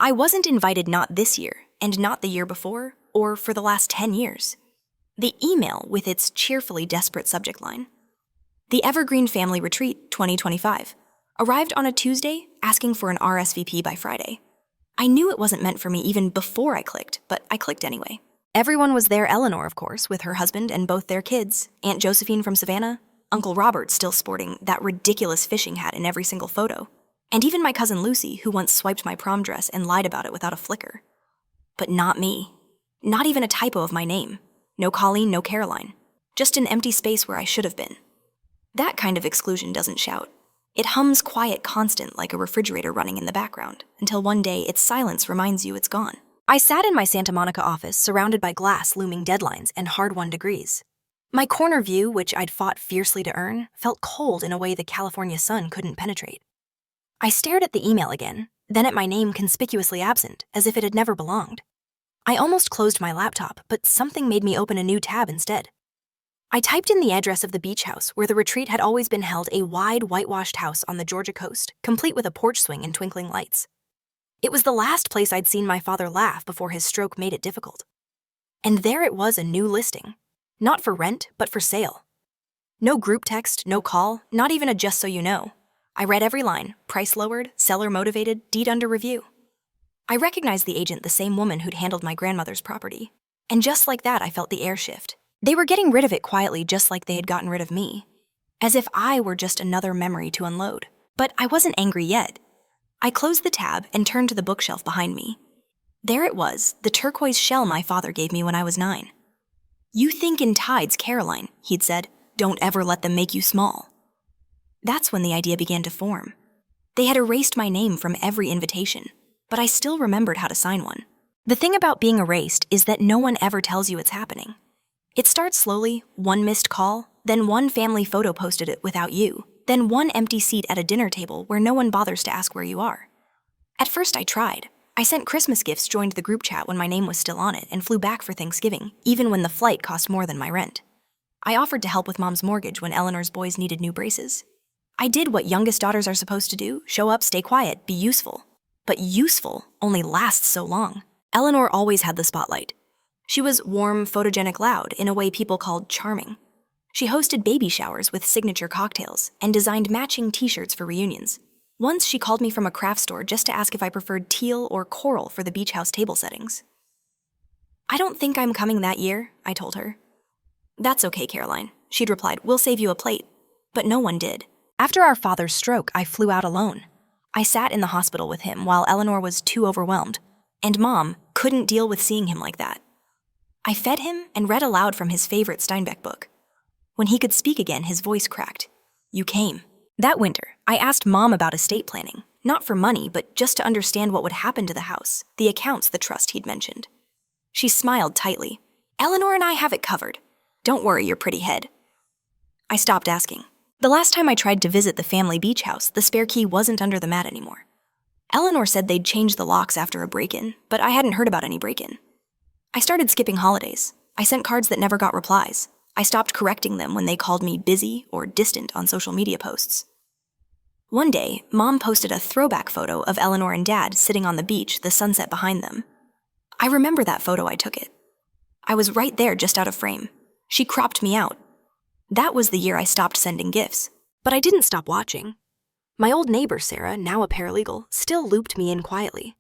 I wasn't invited not this year, and not the year before, or for the last 10 years. The email with its cheerfully desperate subject line. The Evergreen Family Retreat 2025 arrived on a Tuesday, asking for an RSVP by Friday. I knew it wasn't meant for me even before I clicked, but I clicked anyway. Everyone was there. Eleanor, of course, with her husband and both their kids, Aunt Josephine from Savannah, Uncle Robert still sporting that ridiculous fishing hat in every single photo, and even my cousin Lucy, who once swiped my prom dress and lied about it without a flicker. But not me. Not even a typo of my name. No Colleen, no Caroline. Just an empty space where I should have been. That kind of exclusion doesn't shout. It hums quiet constant like a refrigerator running in the background, until one day its silence reminds you it's gone. I sat in my Santa Monica office surrounded by glass looming deadlines and hard-won degrees. My corner view, which I'd fought fiercely to earn, felt cold in a way the California sun couldn't penetrate. I stared at the email again, then at my name conspicuously absent, as if it had never belonged. I almost closed my laptop, but something made me open a new tab instead. I typed in the address of the beach house where the retreat had always been held, a wide, whitewashed house on the Georgia coast, complete with a porch swing and twinkling lights. It was the last place I'd seen my father laugh before his stroke made it difficult. And there it was, a new listing. Not for rent, but for sale. No group text, no call, not even a just so you know. I read every line, price lowered, seller motivated, deed under review. I recognized the agent, the same woman who'd handled my grandmother's property. And just like that, I felt the air shift. They were getting rid of it quietly, just like they had gotten rid of me. As if I were just another memory to unload. But I wasn't angry yet. I closed the tab and turned to the bookshelf behind me. There it was, the turquoise shell my father gave me when I was 9. "You think in tides, Caroline," he'd said. "Don't ever let them make you small." That's when the idea began to form. They had erased my name from every invitation, but I still remembered how to sign one. The thing about being erased is that no one ever tells you it's happening. It starts slowly, one missed call, then one family photo posted it without you, then one empty seat at a dinner table where no one bothers to ask where you are. At first I tried. I sent Christmas gifts, joined the group chat when my name was still on it, and flew back for Thanksgiving, even when the flight cost more than my rent. I offered to help with Mom's mortgage when Eleanor's boys needed new braces. I did what youngest daughters are supposed to do: show up, stay quiet, be useful. But useful only lasts so long. Eleanor always had the spotlight. She was warm, photogenic, loud, in a way people called charming. She hosted baby showers with signature cocktails and designed matching t-shirts for reunions. Once she called me from a craft store just to ask if I preferred teal or coral for the beach house table settings. "I don't think I'm coming that year," I told her. "That's okay, Caroline," she'd replied. "We'll save you a plate." But no one did. After our father's stroke, I flew out alone. I sat in the hospital with him while Eleanor was too overwhelmed, and Mom couldn't deal with seeing him like that. I fed him and read aloud from his favorite Steinbeck book. When he could speak again, his voice cracked. "You came." That winter, I asked Mom about estate planning, not for money, but just to understand what would happen to the house, the accounts, the trust he'd mentioned. She smiled tightly. "Eleanor and I have it covered. Don't worry your pretty head." I stopped asking. The last time I tried to visit the family beach house, the spare key wasn't under the mat anymore. Eleanor said they'd changed the locks after a break-in, but I hadn't heard about any break-in. I started skipping holidays. I sent cards that never got replies. I stopped correcting them when they called me busy or distant on social media posts. One day, Mom posted a throwback photo of Eleanor and Dad sitting on the beach, the sunset behind them. I remember that photo. I took it. I was right there, just out of frame. She cropped me out. That was the year I stopped sending gifts. But I didn't stop watching. My old neighbor, Sarah, now a paralegal, still looped me in quietly.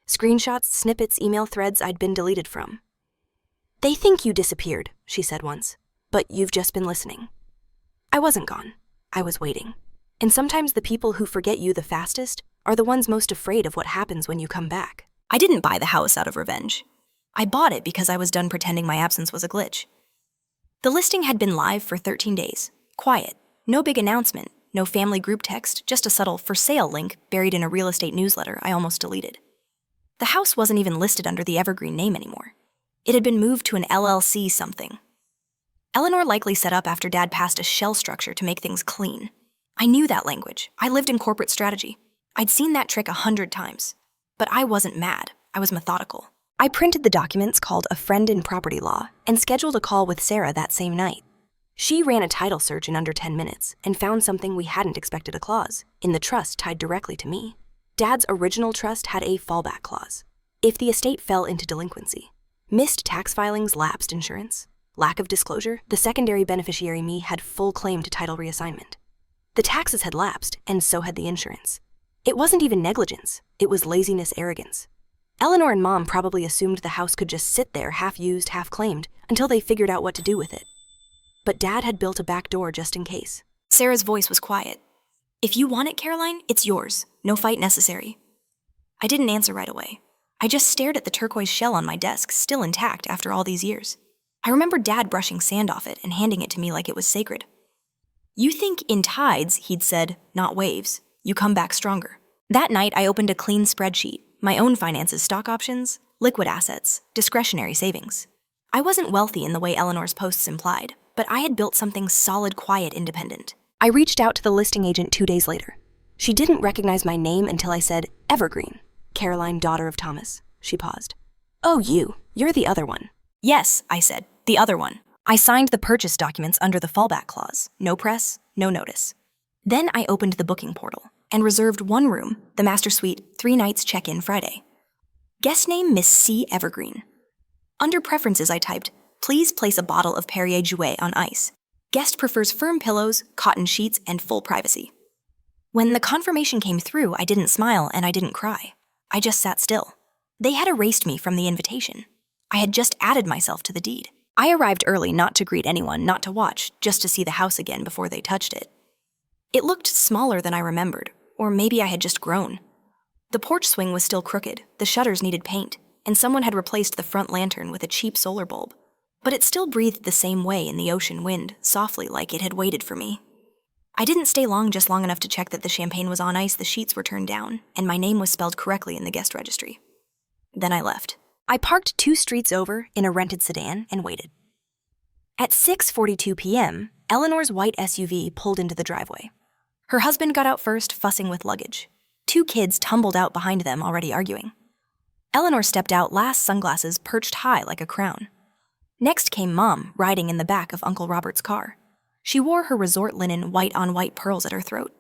Screenshots, snippets, email threads I'd been deleted from. "They think you disappeared," she said once, "but you've just been listening." I wasn't gone. I was waiting. And sometimes the people who forget you the fastest are the ones most afraid of what happens when you come back. I didn't buy the house out of revenge. I bought it because I was done pretending my absence was a glitch. The listing had been live for 13 days. Quiet. No big announcement. No family group text. Just a subtle "for sale" link buried in a real estate newsletter I almost deleted. The house wasn't even listed under the Evergreen name anymore. It had been moved to an LLC something. Eleanor likely set up after Dad passed a shell structure to make things clean. I knew that language. I lived in corporate strategy. I'd seen that trick 100 times. But I wasn't mad. I was methodical. I printed the documents called A Friend in Property Law and scheduled a call with Sarah that same night. She ran a title search in under 10 minutes and found something we hadn't expected: a clause in the trust tied directly to me. Dad's original trust had a fallback clause. If the estate fell into delinquency, missed tax filings lapsed insurance, lack of disclosure, the secondary beneficiary me had full claim to title reassignment. The taxes had lapsed, and so had the insurance. It wasn't even negligence, it was laziness, arrogance. Eleanor and Mom probably assumed the house could just sit there, half used, half claimed, until they figured out what to do with it. But Dad had built a back door just in case. Sarah's voice was quiet. If you want it, Caroline, it's yours. No fight necessary. I didn't answer right away. I just stared at the turquoise shell on my desk, still intact after all these years. I remember Dad brushing sand off it and handing it to me like it was sacred. You think in tides, he'd said, not waves, you come back stronger. That night, I opened a clean spreadsheet, my own finances, stock options, liquid assets, discretionary savings. I wasn't wealthy in the way Eleanor's posts implied, but I had built something solid, quiet, independent. I reached out to the listing agent 2 days later. She didn't recognize my name until I said, Evergreen, Caroline, daughter of Thomas. She paused. Oh, you're the other one. Yes, I said, the other one. I signed the purchase documents under the fallback clause. No press, no notice. Then I opened the booking portal and reserved one room, the master suite, 3 nights check-in Friday. Guest name Miss C. Evergreen. Under preferences I typed, please place a bottle of Perrier Jouet on ice. Guest prefers firm pillows, cotton sheets, and full privacy. When the confirmation came through, I didn't smile and I didn't cry. I just sat still. They had erased me from the invitation. I had just added myself to the deed. I arrived early not to greet anyone, not to watch, just to see the house again before they touched it. It looked smaller than I remembered, or maybe I had just grown. The porch swing was still crooked, the shutters needed paint, and someone had replaced the front lantern with a cheap solar bulb. But it still breathed the same way in the ocean wind, softly like it had waited for me. I didn't stay long, just long enough to check that the champagne was on ice, the sheets were turned down, and my name was spelled correctly in the guest registry. Then I left. I parked 2 streets over in a rented sedan and waited. At 6:42 p.m., Eleanor's white SUV pulled into the driveway. Her husband got out first, fussing with luggage. 2 kids tumbled out behind them, already arguing. Eleanor stepped out last, sunglasses perched high like a crown. Next came Mom, riding in the back of Uncle Robert's car. She wore her resort linen white-on-white pearls at her throat.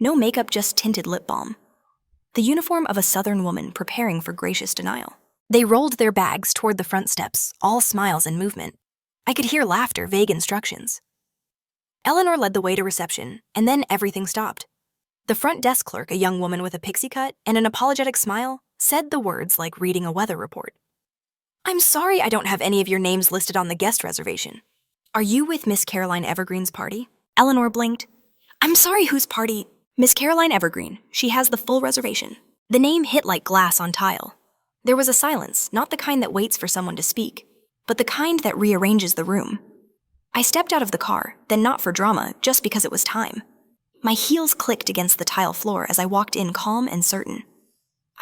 No makeup, just tinted lip balm. The uniform of a Southern woman preparing for gracious denial. They rolled their bags toward the front steps, all smiles and movement. I could hear laughter, vague instructions. Eleanor led the way to reception, and then everything stopped. The front desk clerk, a young woman with a pixie cut and an apologetic smile, said the words like reading a weather report. I'm sorry I don't have any of your names listed on the guest reservation. Are you with Miss Caroline Evergreen's party? Eleanor blinked. I'm sorry, whose party? Miss Caroline Evergreen. She has the full reservation. The name hit like glass on tile. There was a silence, not the kind that waits for someone to speak, but the kind that rearranges the room. I stepped out of the car, then not for drama, just because it was time. My heels clicked against the tile floor as I walked in, calm and certain.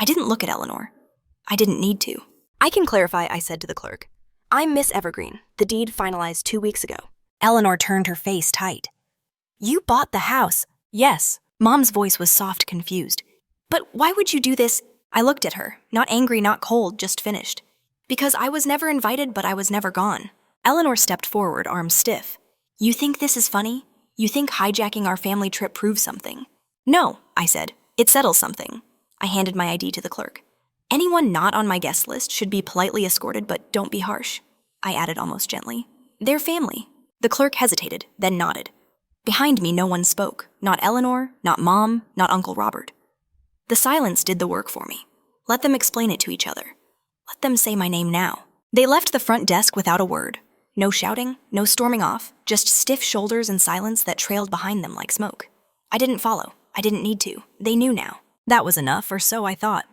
I didn't look at Eleanor. I didn't need to. I can clarify, I said to the clerk. I'm Miss Evergreen, the deed finalized 2 weeks ago. Eleanor turned her face tight. You bought the house. Yes. Mom's voice was soft, confused. But why would you do this? I looked at her, not angry, not cold, just finished. Because I was never invited, but I was never gone. Eleanor stepped forward, arms stiff. You think this is funny? You think hijacking our family trip proves something? No, I said. It settles something. I handed my ID to the clerk. Anyone not on my guest list should be politely escorted, but don't be harsh. I added almost gently. They're family. The clerk hesitated, then nodded. Behind me, no one spoke. Not Eleanor, not Mom, not Uncle Robert. The silence did the work for me. Let them explain it to each other. Let them say my name now. They left the front desk without a word. No shouting, no storming off, just stiff shoulders and silence that trailed behind them like smoke. I didn't follow. I didn't need to. They knew now. That was enough, or so I thought.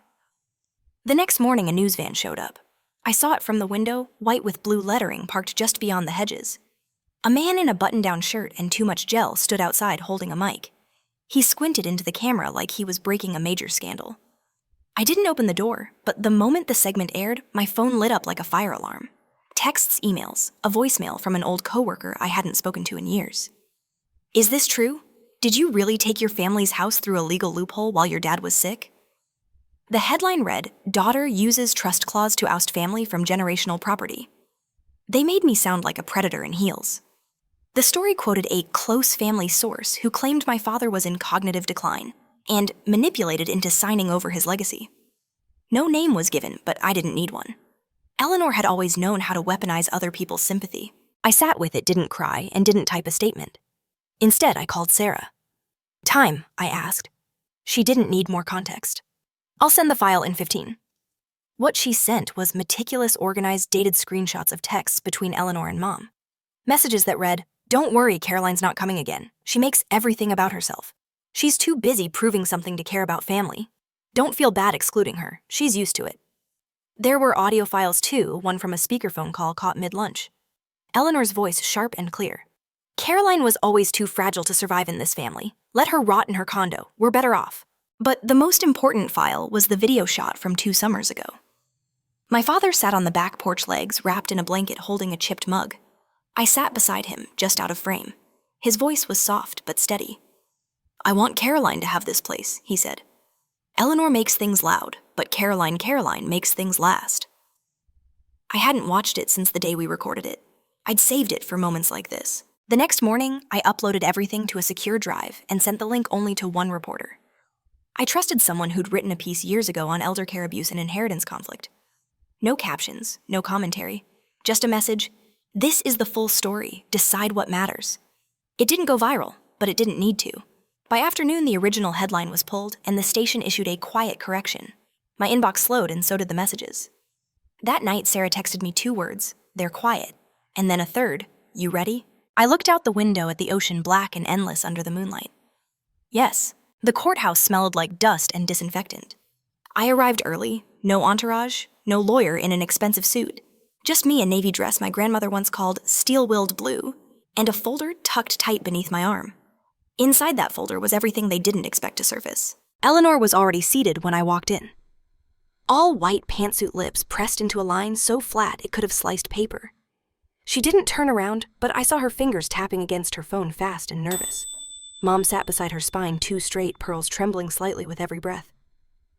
The next morning, a news van showed up. I saw it from the window, white with blue lettering parked just beyond the hedges. A man in a button-down shirt and too much gel stood outside holding a mic. He squinted into the camera like he was breaking a major scandal. I didn't open the door, but the moment the segment aired, my phone lit up like a fire alarm. Texts, emails, a voicemail from an old coworker I hadn't spoken to in years. Is this true? Did you really take your family's house through a legal loophole while your dad was sick? The headline read, Daughter uses trust clause to oust family from generational property. They made me sound like a predator in heels. The story quoted a close family source who claimed my father was in cognitive decline and manipulated into signing over his legacy. No name was given, but I didn't need one. Eleanor had always known how to weaponize other people's sympathy. I sat with it, didn't cry, and didn't type a statement. Instead, I called Sarah. Time, I asked. She didn't need more context. I'll send the file in 15. What she sent was meticulous, organized, dated screenshots of texts between Eleanor and Mom. Messages that read, "Don't worry, Caroline's not coming again. She makes everything about herself. She's too busy proving something to care about family. Don't feel bad excluding her. She's used to it." There were audio files too, one from a speakerphone call caught mid-lunch. Eleanor's voice sharp and clear. "Caroline was always too fragile to survive in this family. Let her rot in her condo. We're better off." But the most important file was the video shot from 2 summers ago. My father sat on the back porch legs, wrapped in a blanket holding a chipped mug. I sat beside him, just out of frame. His voice was soft but steady. "I want Caroline to have this place," he said. "Eleanor makes things loud, but Caroline makes things last." I hadn't watched it since the day we recorded it. I'd saved it for moments like this. The next morning, I uploaded everything to a secure drive and sent the link only to one reporter. I trusted someone who'd written a piece years ago on elder care abuse and inheritance conflict. No captions, no commentary, just a message, "This is the full story, decide what matters." It didn't go viral, but it didn't need to. By afternoon, the original headline was pulled, and the station issued a quiet correction. My inbox slowed, and so did the messages. That night, Sarah texted me 2 words, "They're quiet," and then a third, "You ready?" I looked out the window at the ocean, black and endless under the moonlight. Yes, the courthouse smelled like dust and disinfectant. I arrived early, no entourage, no lawyer in an expensive suit. Just me, a navy dress my grandmother once called steel-willed blue, and a folder tucked tight beneath my arm. Inside that folder was everything they didn't expect to surface. Eleanor was already seated when I walked in. All white pantsuit lips pressed into a line so flat it could have sliced paper. She didn't turn around, but I saw her fingers tapping against her phone, fast and nervous. Mom sat beside her, spine 2 straight, pearls trembling slightly with every breath.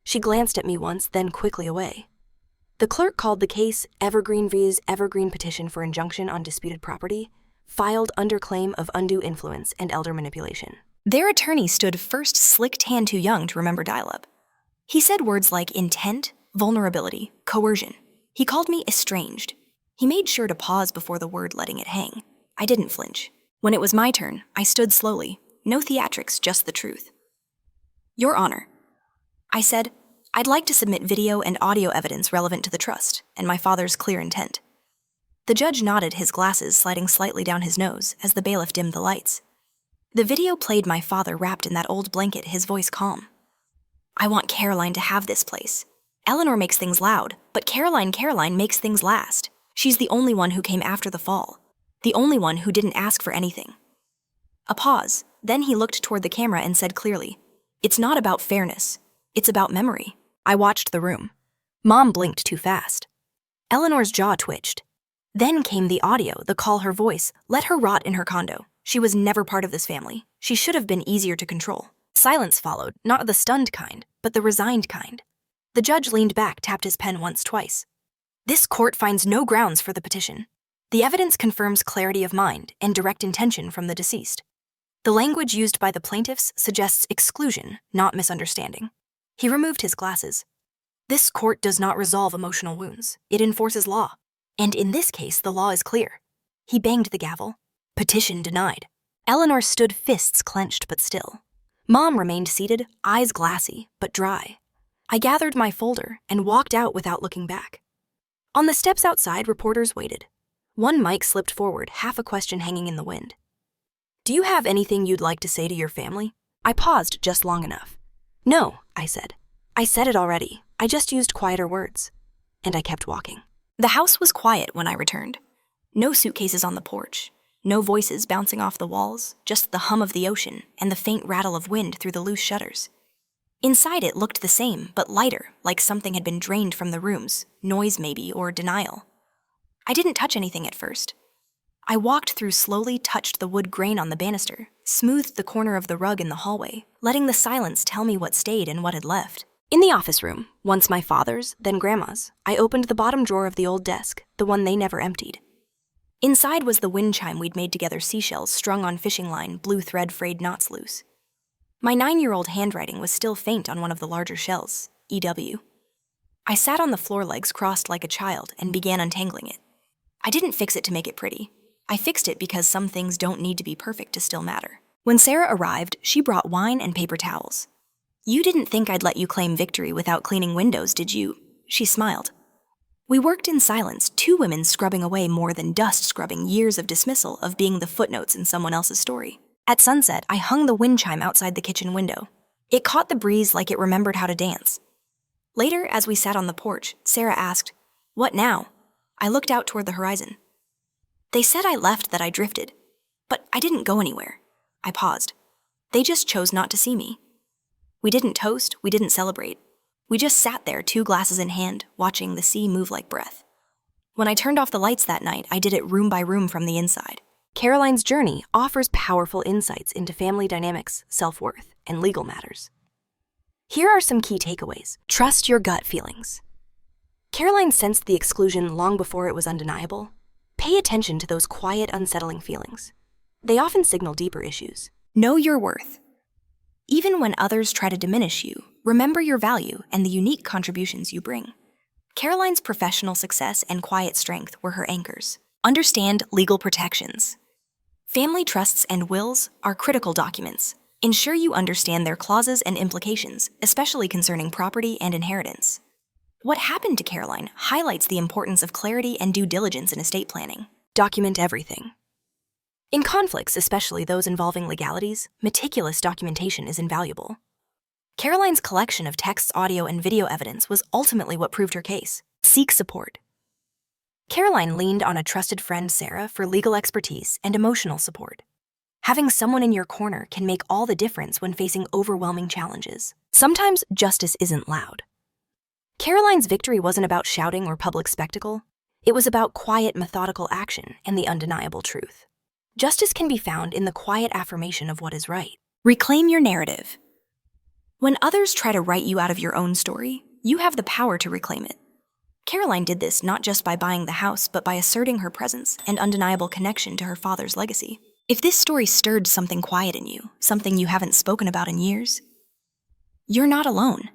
She glanced at me once, then quickly away. The clerk called the case Evergreen vs. Evergreen Petition for Injunction on Disputed Property, filed under claim of undue influence and elder manipulation. Their attorney stood first, slicked hand too young to remember dial-up. He said words like intent, vulnerability, coercion. He called me estranged. He made sure to pause before the word, letting it hang. I didn't flinch. When it was my turn, I stood slowly. No theatrics, just the truth. "Your Honor," I said, "I'd like to submit video and audio evidence relevant to the trust and my father's clear intent." The judge nodded, his glasses sliding slightly down his nose as the bailiff dimmed the lights. The video played my father wrapped in that old blanket, his voice calm. "I want Caroline to have this place. Eleanor makes things loud, but Caroline makes things last. She's the only one who came after the fall. The only one who didn't ask for anything." A pause, then he looked toward the camera and said clearly, "It's not about fairness. It's about memory." I watched the room. Mom blinked too fast. Eleanor's jaw twitched. Then came the audio, the call, her voice. "Let her rot in her condo. She was never part of this family. She should have been easier to control." Silence followed, not the stunned kind, but the resigned kind. The judge leaned back, tapped his pen once, twice. "This court finds no grounds for the petition. The evidence confirms clarity of mind and direct intention from the deceased. The language used by the plaintiffs suggests exclusion, not misunderstanding." He removed his glasses. "This court does not resolve emotional wounds. It enforces law. And in this case, the law is clear." He banged the gavel. "Petition denied." Eleanor stood, fists clenched but still. Mom remained seated, eyes glassy but dry. I gathered my folder and walked out without looking back. On the steps outside, reporters waited. One mic slipped forward, half a question hanging in the wind. "Do you have anything you'd like to say to your family?" I paused just long enough. "No," I said. "I said it already. I just used quieter words." And I kept walking. The house was quiet when I returned. No suitcases on the porch. No voices bouncing off the walls, just the hum of the ocean and the faint rattle of wind through the loose shutters. Inside it looked the same, but lighter, like something had been drained from the rooms, noise maybe, or denial. I didn't touch anything at first. I walked through slowly, touched the wood grain on the banister, smoothed the corner of the rug in the hallway, letting the silence tell me what stayed and what had left. In the office room, once my father's, then Grandma's, I opened the bottom drawer of the old desk, the one they never emptied. Inside was the wind chime we'd made together, seashells strung on fishing line, blue thread frayed knots loose. My 9-year-old handwriting was still faint on one of the larger shells, EW. I sat on the floor, legs crossed like a child, and began untangling it. I didn't fix it to make it pretty. I fixed it because some things don't need to be perfect to still matter. When Sarah arrived, she brought wine and paper towels. "You didn't think I'd let you claim victory without cleaning windows, did you?" She smiled. We worked in silence, 2 women scrubbing away more than dust scrubbing years of dismissal of being the footnotes in someone else's story. At sunset, I hung the wind chime outside the kitchen window. It caught the breeze like it remembered how to dance. Later, as we sat on the porch, Sarah asked, "What now?" I looked out toward the horizon. "They said I left, that I drifted. But I didn't go anywhere." I paused. "They just chose not to see me." We didn't toast, we didn't celebrate. We just sat there, 2 glasses in hand, watching the sea move like breath. When I turned off the lights that night, I did it room by room from the inside. Caroline's journey offers powerful insights into family dynamics, self-worth, and legal matters. Here are some key takeaways. Trust your gut feelings. Caroline sensed the exclusion long before it was undeniable. Pay attention to those quiet, unsettling feelings. They often signal deeper issues. Know your worth. Even when others try to diminish you, remember your value and the unique contributions you bring. Caroline's professional success and quiet strength were her anchors. Understand legal protections. Family trusts and wills are critical documents. Ensure you understand their clauses and implications, especially concerning property and inheritance. What happened to Caroline highlights the importance of clarity and due diligence in estate planning. Document everything. In conflicts, especially those involving legalities, meticulous documentation is invaluable. Caroline's collection of texts, audio, and video evidence was ultimately what proved her case. Seek support. Caroline leaned on a trusted friend, Sarah, for legal expertise and emotional support. Having someone in your corner can make all the difference when facing overwhelming challenges. Sometimes justice isn't loud. Caroline's victory wasn't about shouting or public spectacle. It was about quiet, methodical action and the undeniable truth. Justice can be found in the quiet affirmation of what is right. Reclaim your narrative. When others try to write you out of your own story, you have the power to reclaim it. Caroline did this not just by buying the house, but by asserting her presence and undeniable connection to her father's legacy. If this story stirred something quiet in you, something you haven't spoken about in years, you're not alone.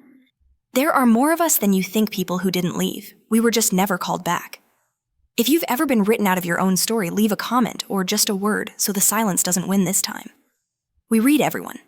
There are more of us than you think, people who didn't leave. We were just never called back. If you've ever been written out of your own story, leave a comment or just a word so the silence doesn't win this time. We read everyone.